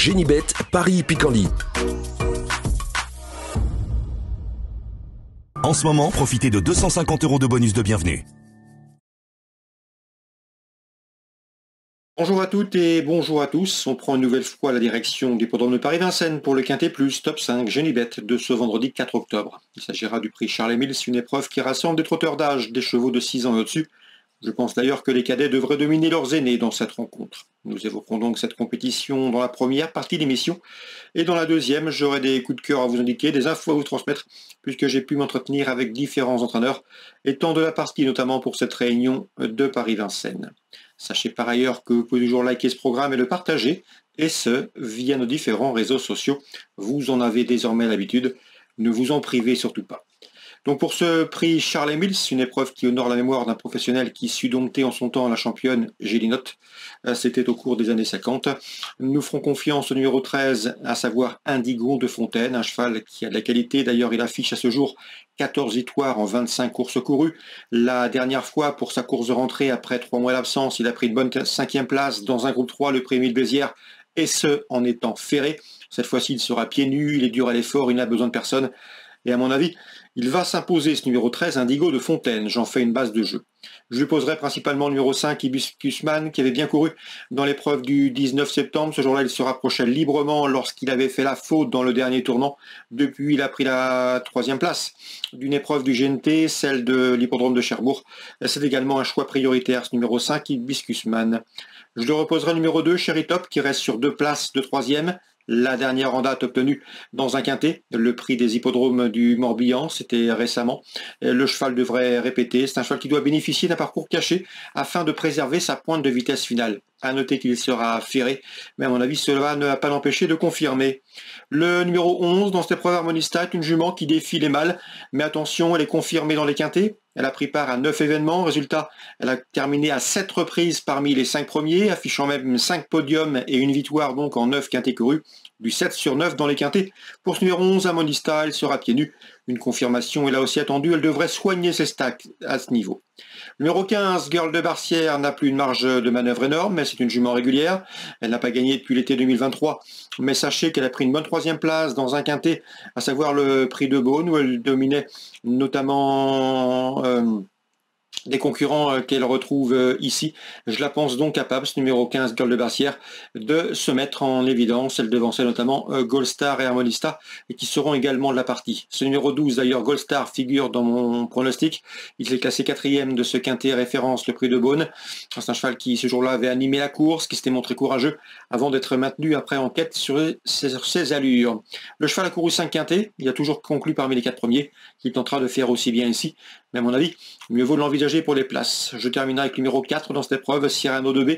Génibet, Paris-Picardie. En ce moment, profitez de 250 € de bonus de bienvenue. Bonjour à toutes et bonjour à tous. On prend une nouvelle fois la direction du hippodrome de Paris-Vincennes pour le Quintet Plus Top 5 Génibet de ce vendredi 4 octobre. Il s'agira du prix Charles-Émile, une épreuve qui rassemble des trotteurs d'âge, des chevaux de 6 ans et au-dessus. Je pense d'ailleurs que les cadets devraient dominer leurs aînés dans cette rencontre. Nous évoquerons donc cette compétition dans la première partie de l'émission. Et dans la deuxième, j'aurai des coups de cœur à vous indiquer, des infos à vous transmettre, puisque j'ai pu m'entretenir avec différents entraîneurs, étant de la partie notamment pour cette réunion de Paris-Vincennes. Sachez par ailleurs que vous pouvez toujours liker ce programme et le partager, et ce, via nos différents réseaux sociaux. Vous en avez désormais l'habitude, ne vous en privez surtout pas. Donc pour ce prix Charles-Émile, une épreuve qui honore la mémoire d'un professionnel qui sut dompter en son temps la championne Gélinotte. C'était au cours des années 50. Nous ferons confiance au numéro 13, à savoir Indigo de Fontaine, un cheval qui a de la qualité. D'ailleurs, il affiche à ce jour 14 victoires en 25 courses courues. La dernière fois, pour sa course de rentrée, après 3 mois d'absence, il a pris une bonne 5e place dans un groupe 3, le prix Émile Bézières, et ce, en étant ferré. Cette fois-ci, il sera pieds nus, il est dur à l'effort, il n'a besoin de personne. Et à mon avis, il va s'imposer ce numéro 13, Indigo de Fontaine. J'en fais une base de jeu. Je lui poserai principalement le numéro 5, Hibiscusman, qui avait bien couru dans l'épreuve du 19 septembre. Ce jour-là, il se rapprochait librement lorsqu'il avait fait la faute dans le dernier tournant. Depuis, il a pris la 3e place d'une épreuve du GNT, celle de l'hippodrome de Cherbourg. C'est également un choix prioritaire, ce numéro 5, Hibiscusman. Je le reposerai le numéro 2, Cherry Top, qui reste sur 2 places de 3e. La dernière en date obtenue dans un quintet, le prix des hippodromes du Morbihan, c'était récemment. Le cheval devrait répéter. C'est un cheval qui doit bénéficier d'un parcours caché afin de préserver sa pointe de vitesse finale. À noter qu'il sera ferré, mais à mon avis, cela ne va pas l'empêcher de confirmer. Le numéro 11 dans cette épreuve Harmonista est une jument qui défie les mâles, mais attention, elle est confirmée dans les quintets. Elle a pris part à 9 événements. Résultat, elle a terminé à 7 reprises parmi les 5 premiers, affichant même 5 podiums et une victoire donc en 9 quintets courus, du 7 sur 9 dans les quintets. Pour ce numéro 11, Harmonista, elle sera pieds nus. Une confirmation est là aussi attendue, elle devrait soigner ses stacks à ce niveau. Numéro 15, Girl de Barcière n'a plus une marge de manœuvre énorme, mais c'est une jument régulière. Elle n'a pas gagné depuis l'été 2023, mais sachez qu'elle a pris une bonne 3e place dans un quintet, à savoir le prix de Beaune, où elle dominait notamment des concurrents qu'elle retrouve ici. Je la pense donc capable, ce numéro 15, Girl de Barcière, de se mettre en évidence. Elle devançait notamment Gold Star et Harmonista, et qui seront également de la partie. Ce numéro 12, d'ailleurs, Gold Star, figure dans mon pronostic. Il s'est classé 4e de ce quintet référence, le prix de Beaune. C'est un cheval qui, ce jour-là, avait animé la course, qui s'était montré courageux avant d'être maintenu après enquête sur ses allures. Le cheval a couru 5 quintets. Il a toujours conclu parmi les 4 premiers. Il tentera de faire aussi bien ici. Mais à mon avis, mieux vaut l'envisager pour les places. Je terminerai avec le numéro 4 dans cette épreuve, Cyrano de B,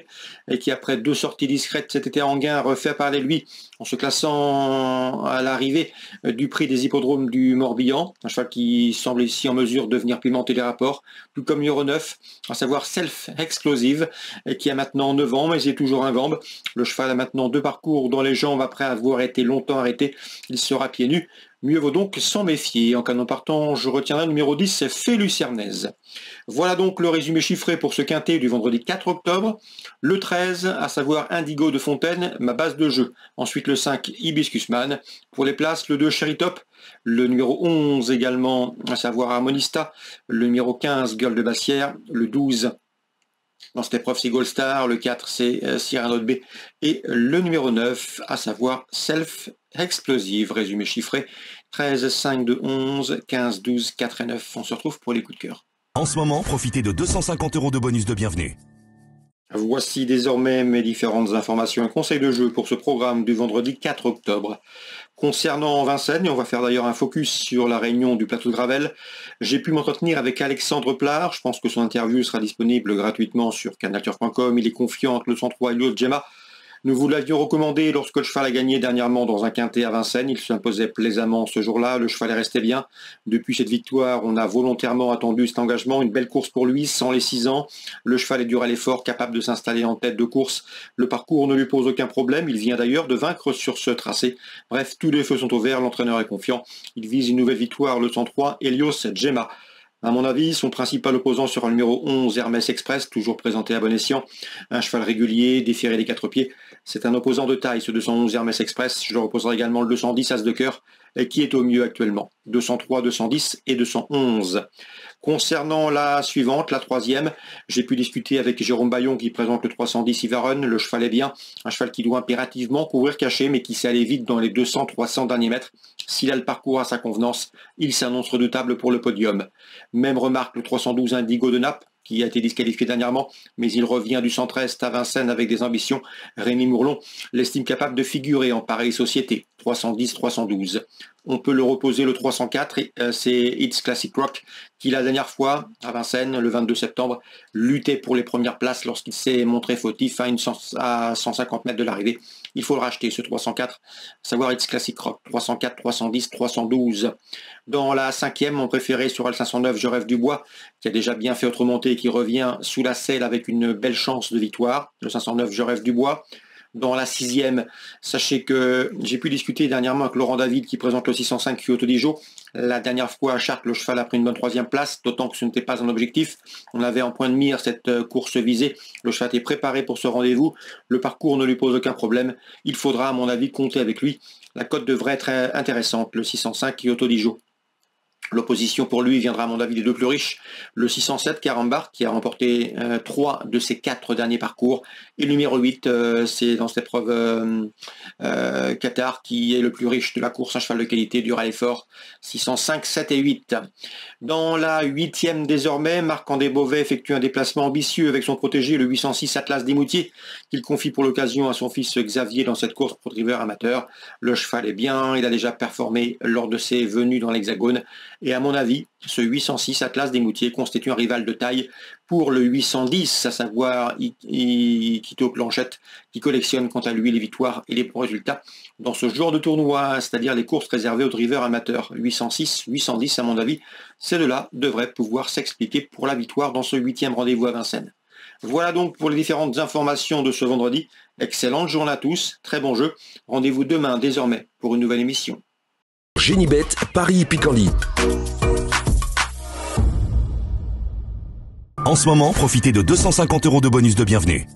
et qui après 2 sorties discrètes cet été en gain refait parler de lui en se classant à l'arrivée du prix des hippodromes du Morbihan. Un cheval qui semble ici en mesure de venir pimenter les rapports, tout comme le numéro 9, à savoir Self Explosive, qui a maintenant 9 ans, mais il est toujours un gambe. Le cheval a maintenant 2 parcours dans les jambes après avoir été longtemps arrêté. Il sera pieds nus. Mieux vaut donc s'en méfier. En cas de partant, je retiendrai le numéro 10, c'est Félucernaise. Voilà donc le résumé chiffré pour ce quintet du vendredi 4 octobre. Le 13, à savoir Indigo de Fontaine, ma base de jeu. Ensuite le 5, Hibiscusman. Pour les places, le 2, Cherry Top. Le numéro 11 également, à savoir Harmonista. Le numéro 15, Girl de Barcière. Le 12, dans cette épreuve, c'est Gold Star. Le 4, c'est Cyrano de B. Et le numéro 9, à savoir Self Explosive. Résumé chiffré 13, 5, 2, 11, 15, 12, 4 et 9. On se retrouve pour les coups de cœur. En ce moment, profitez de 250 € de bonus de bienvenue. Voici désormais mes différentes informations et conseils de jeu pour ce programme du vendredi 4 octobre. Concernant Vincennes, et on va faire d'ailleurs un focus sur la réunion du plateau de Gravel, j'ai pu m'entretenir avec Alexandre Plard. Je pense que son interview sera disponible gratuitement sur canalturf.com. Il est confiant entre le 103 et l'autre Gemma. Nous vous l'avions recommandé lorsque le cheval a gagné dernièrement dans un quintet à Vincennes. Il s'imposait plaisamment ce jour-là. Le cheval est resté bien. Depuis cette victoire, on a volontairement attendu cet engagement. Une belle course pour lui, sans les 6 ans. Le cheval est dur à l'effort, capable de s'installer en tête de course. Le parcours ne lui pose aucun problème. Il vient d'ailleurs de vaincre sur ce tracé. Bref, tous les feux sont au vert. L'entraîneur est confiant. Il vise une nouvelle victoire, le 103, Helios Gemma. À mon avis, son principal opposant sera le numéro 11, Hermès Express, toujours présenté à bon escient. Un cheval régulier, déféré des 4 pieds. C'est un opposant de taille, ce 211 Hermès Express. Je leur opposerai également le 210 As de cœur, qui est au mieux actuellement. 203, 210 et 211. Concernant la suivante, la troisième, j'ai pu discuter avec Jérôme Bayon qui présente le 310 Ivaron. Le cheval est bien, un cheval qui doit impérativement courir caché, mais qui sait aller vite dans les 200-300 derniers mètres. S'il a le parcours à sa convenance, il s'annonce redoutable pour le podium. Même remarque le 312 Indigo de Naples, qui a été disqualifié dernièrement, mais il revient du 113 à Vincennes avec des ambitions. Rémi Mourlon l'estime capable de figurer en pareille société. 310-312. On peut le reposer le 304, c'est It's Classic Rock, qui la dernière fois, à Vincennes, le 22 septembre, luttait pour les premières places lorsqu'il s'est montré fautif à 150 mètres de l'arrivée. Il faut le racheter, ce 304, savoir It's Classic Rock. 304, 310, 312. Dans la cinquième, mon préféré sera le 509, Je rêve du bois, qui a déjà bien fait autre montée et qui revient sous la selle avec une belle chance de victoire. Le 509, Je rêve du bois. Dans la sixième, sachez que j'ai pu discuter dernièrement avec Laurent David qui présente le 605 Kyoto Dijon. La dernière fois à Chartres, le cheval a pris une bonne troisième place, d'autant que ce n'était pas un objectif. On avait en point de mire cette course visée. Le cheval était préparé pour ce rendez-vous. Le parcours ne lui pose aucun problème. Il faudra, à mon avis, compter avec lui. La cote devrait être intéressante, le 605 Kyoto Dijon. L'opposition pour lui viendra à mon avis des deux plus riches, le 607 Carambar qui a remporté 3 de ses 4 derniers parcours, et le numéro 8 c'est dans cette épreuve Qatar qui est le plus riche de la course, un cheval de qualité du Rallye Fort, 605, 7 et 8. Dans la 8e désormais, Marc-André Beauvais effectue un déplacement ambitieux avec son protégé le 806 Atlas des Moutiers qu'il confie pour l'occasion à son fils Xavier dans cette course pour driver amateur. Le cheval est bien, il a déjà performé lors de ses venues dans l'Hexagone. Et à mon avis, ce 806 Atlas des Moutiers constitue un rival de taille pour le 810, à savoir Quito Planchette, qui collectionne quant à lui les victoires et les bons résultats dans ce genre de tournoi, c'est-à-dire les courses réservées aux drivers amateurs. 806, 810, à mon avis, ces deux-là devraient pouvoir s'expliquer pour la victoire dans ce 8e rendez-vous à Vincennes. Voilà donc pour les différentes informations de ce vendredi. Excellente journée à tous, très bon jeu. Rendez-vous demain désormais pour une nouvelle émission. Génibet, Paris Picardie. En ce moment, profitez de 250 € de bonus de bienvenue.